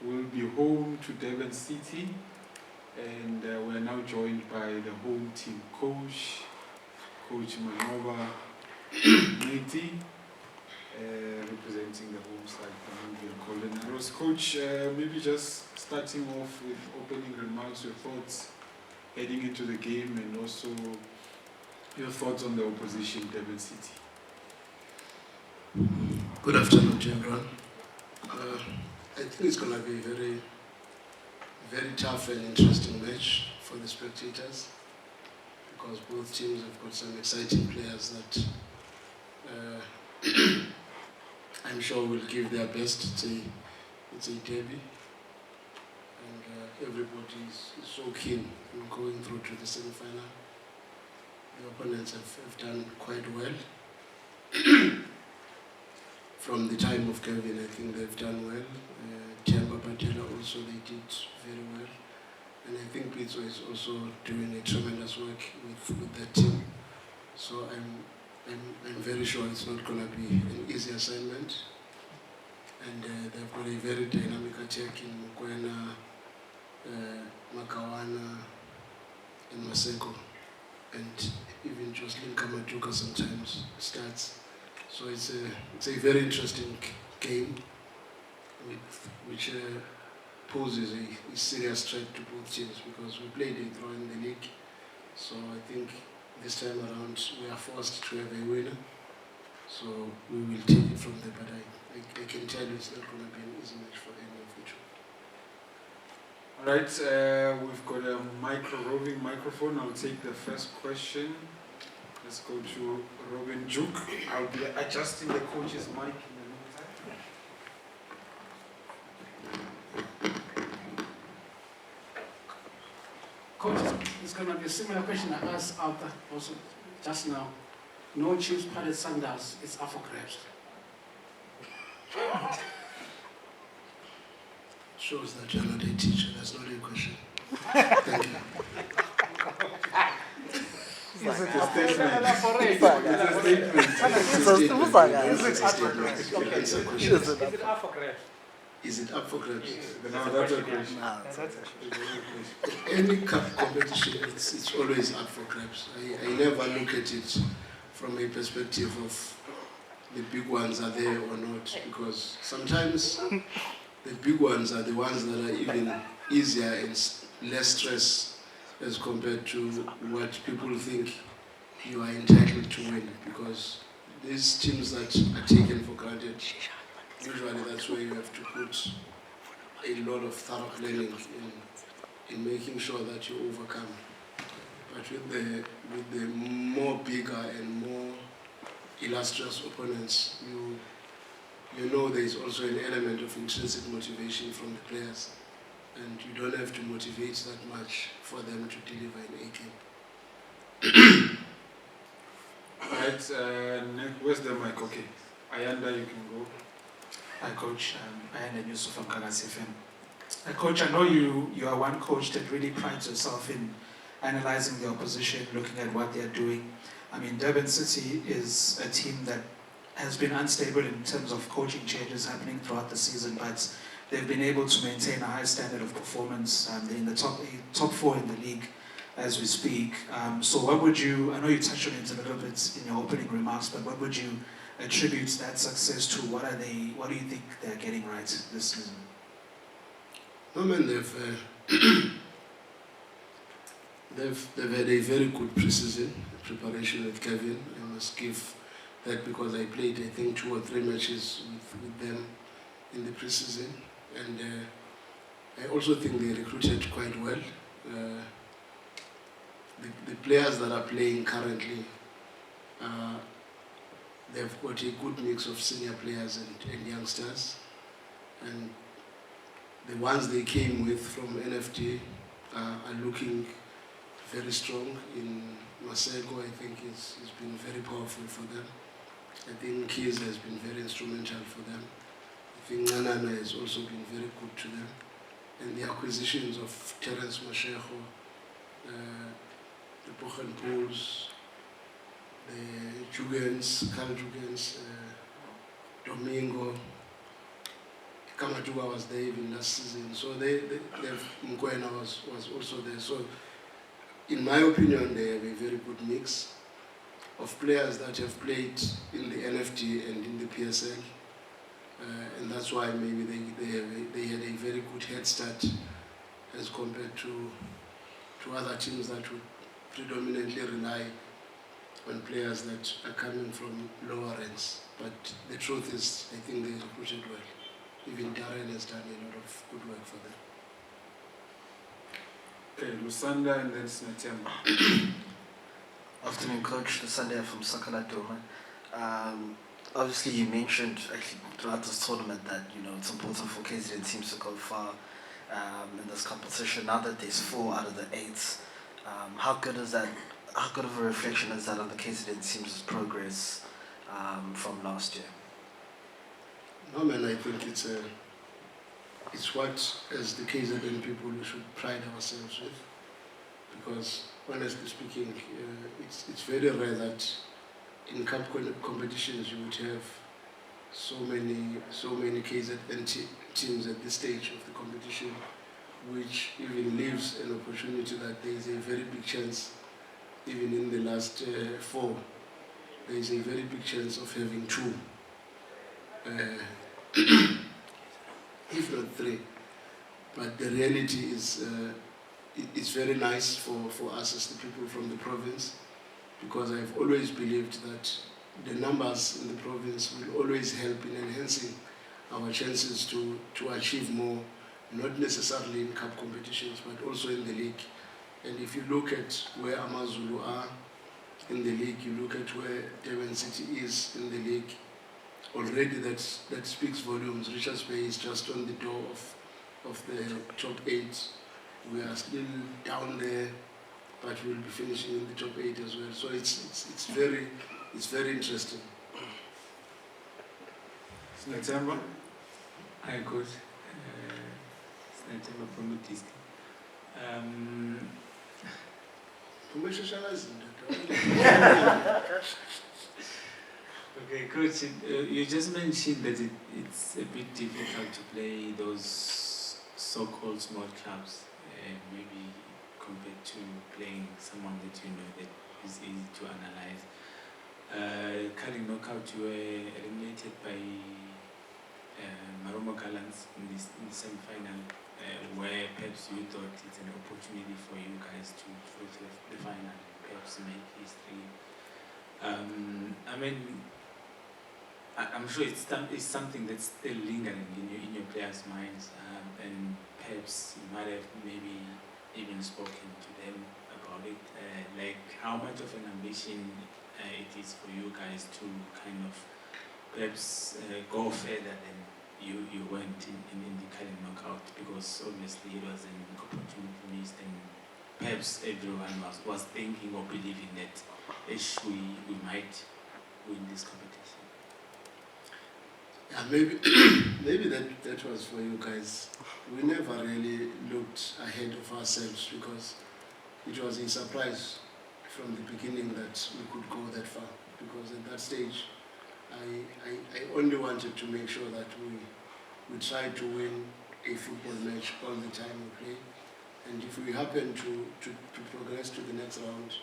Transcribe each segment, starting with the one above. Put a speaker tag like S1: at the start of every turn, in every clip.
S1: will be home to Durban City, and we're now joined by the home team coach, Coach Manqoba Mngqithi, representing the home side, the Golden Arrows. Coach, maybe just starting off with opening remarks, your thoughts heading into the game, and also your thoughts on the opposition, Durban City.
S2: Good afternoon, everyone. I think it's going to be a very, very tough and interesting match for the spectators, because both teams have got some exciting players that I'm sure will give their best. It's a derby, and everybody is so keen on going through to the semi-final. The opponents have done quite well. From the time of Gavin, I think they've done well. Tiamba Patela also, they did very well. And I think Pizzo is also doing a tremendous work with that team. So I'm very sure it's not going to be an easy assignment. And they've got a very dynamic attack in Mokoena, Makawana, and Maseko. And even Jocelyn Kamatuka sometimes starts. So it's a very interesting game, which poses a serious threat to both teams, because we played a draw in the league. So I think this time around we are forced to have a winner. So we will take it from there, but I can tell you it's not going to be an easy match for any of the two.
S1: All right, we've got a roving microphone. I'll take the first question. Let's go to Robin Juk. I'll be adjusting the coach's mic in the meantime.
S3: Coach, it's going to be a similar question I asked Alta also just now. No Chiefs Palace Sandals, it's up for grabs.
S2: Shows that you're not a teacher, that's not a question. Thank you.
S1: It's a statement.
S2: Is it up for grabs?
S1: No, that's a question.
S2: Any cup competition, it's always up for grabs. I never look at it from a perspective of the big ones are there or not, because sometimes the big ones are the ones that are even easier and less stress as compared to what people think you are entitled to win, because these teams that are taken for granted, usually that's where you have to put a lot of thorough planning in making sure that you overcome. But with the more bigger and more illustrious opponents, you know there is also an element of intrinsic motivation from the players, and you don't have to motivate that much for them to deliver an A game.
S1: Right, where's the mic? Okay, Ayanda, you can go.
S3: Hi Coach, Ayanda Yusuf from Kagasi FM. Coach, I know you are one coach that really prides yourself in analyzing the opposition, looking at what they're doing. I mean, Durban City is a team that has been unstable in terms of coaching changes happening throughout the season, but they've been able to maintain a high standard of performance. They're in the top 4 in the league as we speak. So what would you, I know you touched on it a little bit in your opening remarks, but what would you attribute that success to? What do you think they're getting right this season?
S2: No, man, they've had a very good pre-season preparation with Gavin. I must give that, because I played, I think, 2 or 3 matches with them in the pre-season, and I also think they recruited quite well. The players that are playing currently, they've got a good mix of senior players and youngsters, and the ones they came with from NFD are looking very strong. In Maseko, I think it's been very powerful for them. I think Keys has been very instrumental for them. I think Nanana has also been very good to them. And the acquisitions of Terence Mashego, the Bochen Pools, the Jugens, Carl Jugens, Domingo, Kamatuga was there even last season. So Mkwena was also there. So in my opinion, they have a very good mix of players that have played in the NFT and in the PSL. And that's why maybe they had a very good head start as compared to other teams that would predominantly rely on players that are coming from lower ranks. But the truth is, I think they recruited well. Even Darren has done a lot of good work for them.
S1: Okay, Lusanda and then Netemba.
S4: Afternoon, Coach. Lusanda from Sakala Doma. Obviously, you mentioned actually throughout this tournament that it's important for KZN teams to go far in this competition. Now that there's 4 out of the 8, how good is that? How good of a reflection is that on the KZN team's progress from last year?
S2: No, man, I think it's what, as the KZN people, we should pride ourselves with. Because, honestly speaking, it's very rare that in cup competitions you would have so many KZN teams at this stage of the competition, which even leaves an opportunity that there is a very big chance, even in the last 4, there is a very big chance of having 2, if not 3. But the reality is, it's very nice for us as the people from the province, because I've always believed that the numbers in the province will always help in enhancing our chances to achieve more, not necessarily in cup competitions, but also in the league. And if you look at where Amazulu are in the league, you look at where Durban City is in the league, already that speaks volumes. Richards Bay is just on the door of the top 8. We are still down there, but we'll be finishing in the top 8 as well. So it's very interesting.
S1: Netemba.
S5: Hi, Coach. Netemba from the district. Okay, Coach, you just mentioned that it's a bit difficult to play those so-called small clubs, maybe compared to playing someone that that is easy to analyze. Current knockout, you were eliminated by Maromo Gallants in the semi-final, where perhaps you thought it's an opportunity for you guys to go to the final and perhaps make history. I'm sure it's something that's still lingering in your players' minds, and perhaps you might have maybe even spoken to them about it, like how much of an ambition it is for you guys to kind of perhaps go further than you went in the current knockout, because obviously it was an opportunity missed, and perhaps everyone was thinking or believing that we might win this competition.
S2: Yeah, maybe that was for you guys. We never really looked ahead of ourselves, because it was a surprise from the beginning that we could go that far. Because at that stage, I only wanted to make sure that we tried to win a football match all the time we play. And if we happen to progress to the next round,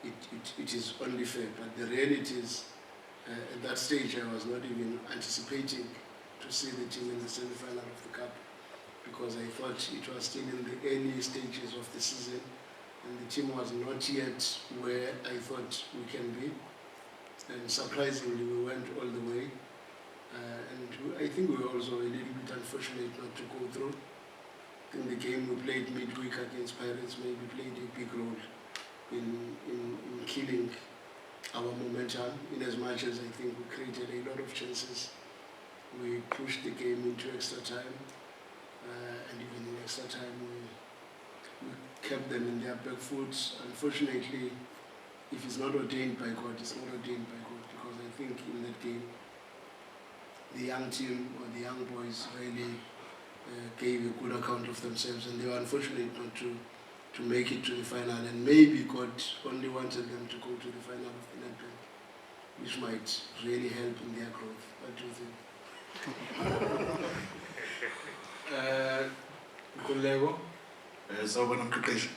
S2: it is only fair. But the reality is, at that stage, I was not even anticipating to see the team in the semi-final of the Cup, because I thought it was still in the early stages of the season, and the team was not yet where I thought we can be. And surprisingly, we went all the way. And I think we were also a little bit unfortunate not to go through. I think the game we played midweek against Pirates maybe played a big role in killing our momentum, in as much as I think we created a lot of chances. We pushed the game into extra time, and even in extra time we kept them in their back foot. Unfortunately, if it's not ordained by God, it's not ordained by God, because I think in that game the young team or the young boys really gave a good account of themselves, and they were unfortunate not to make it to the final, and maybe God only wanted them to go to the final of the Nedbank, which might really help in their growth. What do you think?
S1: Kulego.
S6: Sawubona Mqhithi.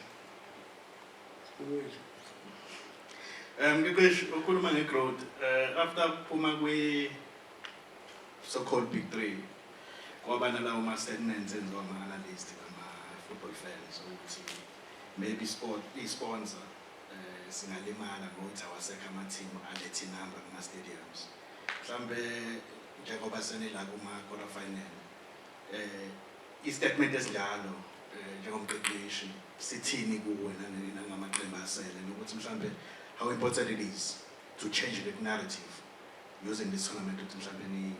S6: Mqhithi, ukhuluma nge-growth. After phuma kwi so-called Big Three, kwaba nalawo ma-statements enziwa ama-analyst ama-football fans ukuthi maybe i-sponsor singalimala ngokuthi awasekho ama-team aletha inamba kuma-stadiums. Mhlambe njengoba senela kuma-quarter final, i-statement esinjalo njengomqeqeshi sithini kuwe nangamaqembu asele nokuthi mhlambe how important it is to change the narrative using this tournament ukuthi mhlambe ni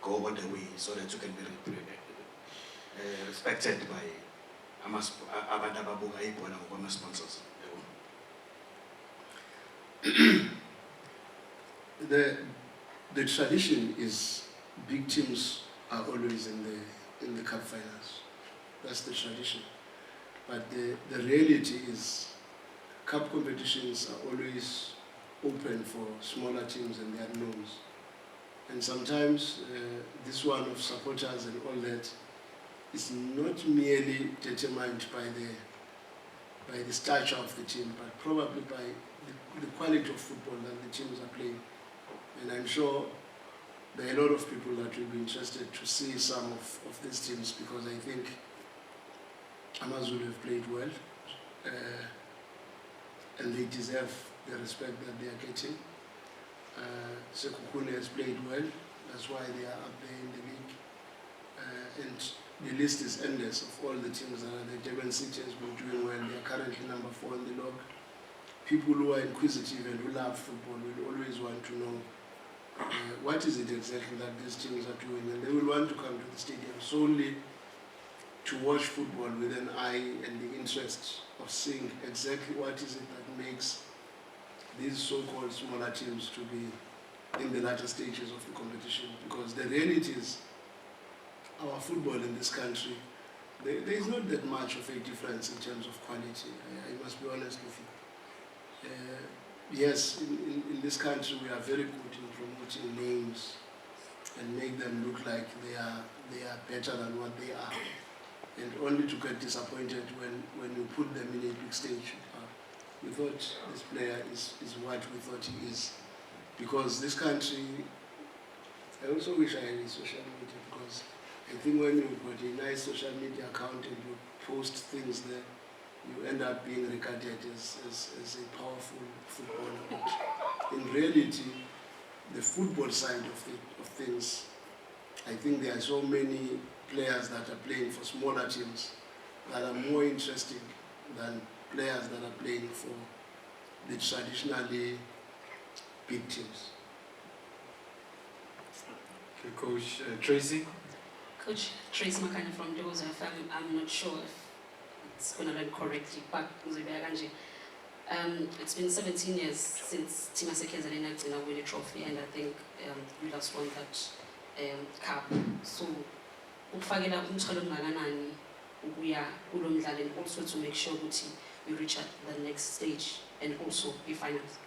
S6: go all the way so that you can be respected by abantu ababuka ibhola ngokwama-sponsors.
S2: The tradition is big teams are always in the cup finals. That's the tradition. But the reality is cup competitions are always open for smaller teams and the unknowns. And sometimes this one of supporters and all that is not merely determined by the stature of the team, but probably by the quality of football that the teams are playing. And I'm sure there are a lot of people that will be interested to see some of these teams because I think Amazulu have played well and they deserve the respect that they are getting. Sekhukhune has played well, that's why they are up there in the league. And the list is endless of all the teams that are there. Durban City has been doing well, they are currently number 4 in the log. People who are inquisitive and who love football will always want to know what is it exactly that these teams are doing, and they will want to come to the stadium solely to watch football with an eye and the interest of seeing exactly what is it that makes these so-called smaller teams to be in the latter stages of the competition. Because the reality is, our football in this country, there is not that much of a difference in terms of quality. I must be honest with you. Yes, in this country we are very good in promoting names and make them look like they are better than what they are, and only to get disappointed when you put them in a big stage. We thought this player is what we thought he is, because this country, I also wish I had a social media, because I think when you've got a nice social media account and you post things there, you end up being regarded as a powerful footballer. But in reality, the football side of things, I think there are so many players that are playing for smaller teams that are more interesting than players that are playing for the traditionally big teams.
S1: Okay, Coach Tracy.
S7: Coach Tracy Makanya from Durban City. I'm not sure if it's going to learn correctly, but it's been 17 years since Team Asekeza won a trophy, and I think we last won that cup. So, ukufakela umthwalo ongakanani ukuya kulo mdlalo, and also to make sure that we reach at the next stage and also be finals.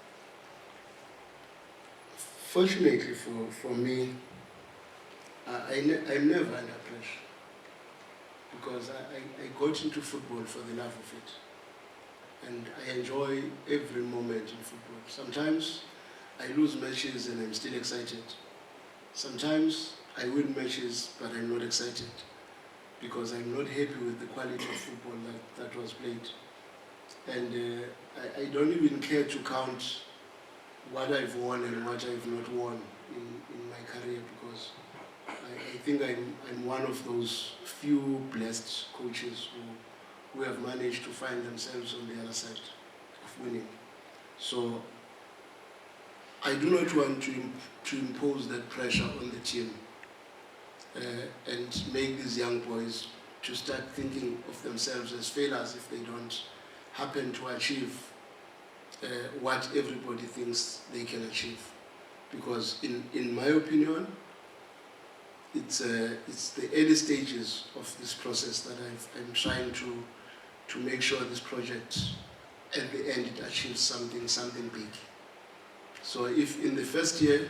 S2: Fortunately for me, I'm never under pressure, because I got into football for the love of it, and I enjoy every moment in football. Sometimes I lose matches and I'm still excited. Sometimes I win matches but I'm not excited, because I'm not happy with the quality of football that was played. And I don't even care to count what I've won and what I've not won in my career, because I think I'm one of those few blessed coaches who have managed to find themselves on the other side of winning. So I do not want to impose that pressure on the team and make these young boys to start thinking of themselves as failures if they don't happen to achieve what everybody thinks they can achieve. Because in my opinion, it's the early stages of this process that I'm trying to make sure this project at the end it achieves something big. So if in the first year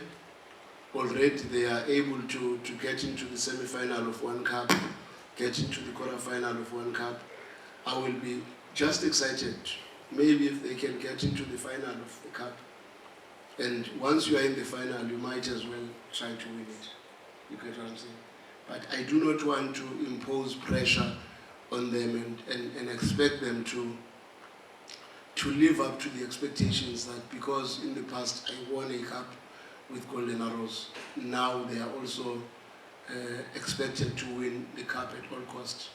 S2: already they are able to get into the semi-final of one cup, get into the quarter-final of one cup, I will be just excited. Maybe if they can get into the final of the cup. And once you are in the final, you might as well try to win it. You get what I'm saying? But I do not want to impose pressure on them and expect them to live up to the expectations that because in the past I won a cup with Golden Arrows, now they are also expected to win the cup at all costs.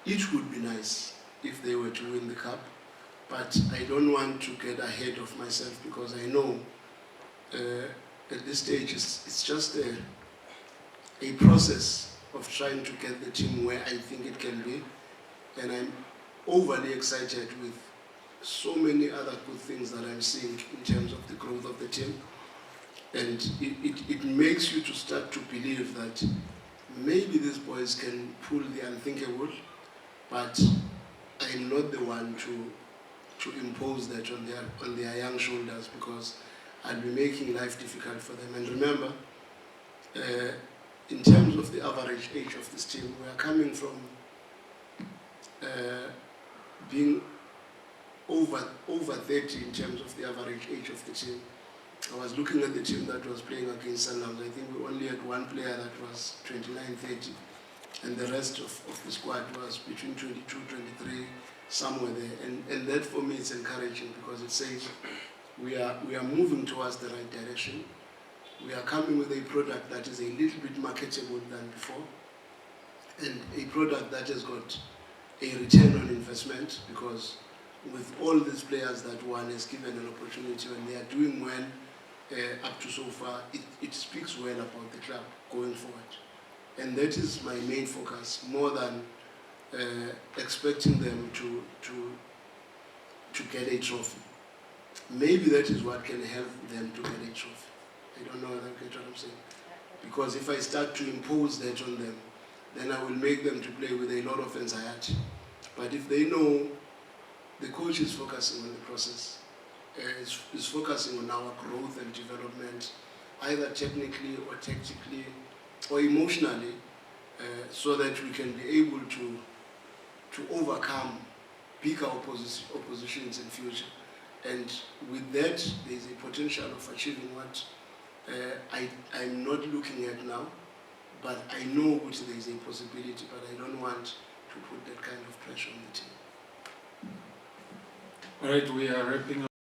S2: It would be nice if they were to win the cup, but I don't want to get ahead of myself because I know at this stage it's just a process of trying to get the team where I think it can be, and I'm overly excited with so many other good things that I'm seeing in terms of the growth of the team, and it makes you to start to believe that maybe these boys can pull the unthinkable, but I'm not the one to impose that on their young shoulders because I'll be making life difficult for them. And remember, in terms of the average age of this team, we are coming from being over 30 in terms of the average age of the team. I was looking at the team that was playing against Sundowns. I think we only had one player that was 29, 30, and the rest of the squad was between 22, 23, somewhere there. And that for me is encouraging because it says we are moving towards the right direction. We are coming with a product that is a little bit marketable than before, and a product that has got a return on investment because with all these players that one is given an opportunity when they are doing well up to so far, it speaks well about the club going forward. And that is my main focus, more than expecting them to get a trophy. Maybe that is what can help them to get a trophy. I don't know whether you get what I'm saying. Because if I start to impose that on them, then I will make them to play with a lot of anxiety. But if they know the coach is focusing on the process, is focusing on our growth and development, either technically or tactically or emotionally, so that we can be able to overcome bigger oppositions in future. And with that, there is a potential of achieving what I'm not looking at now, but I know which there is a possibility, but I don't want to put that kind of pressure on the team.
S1: All right, we are wrapping up.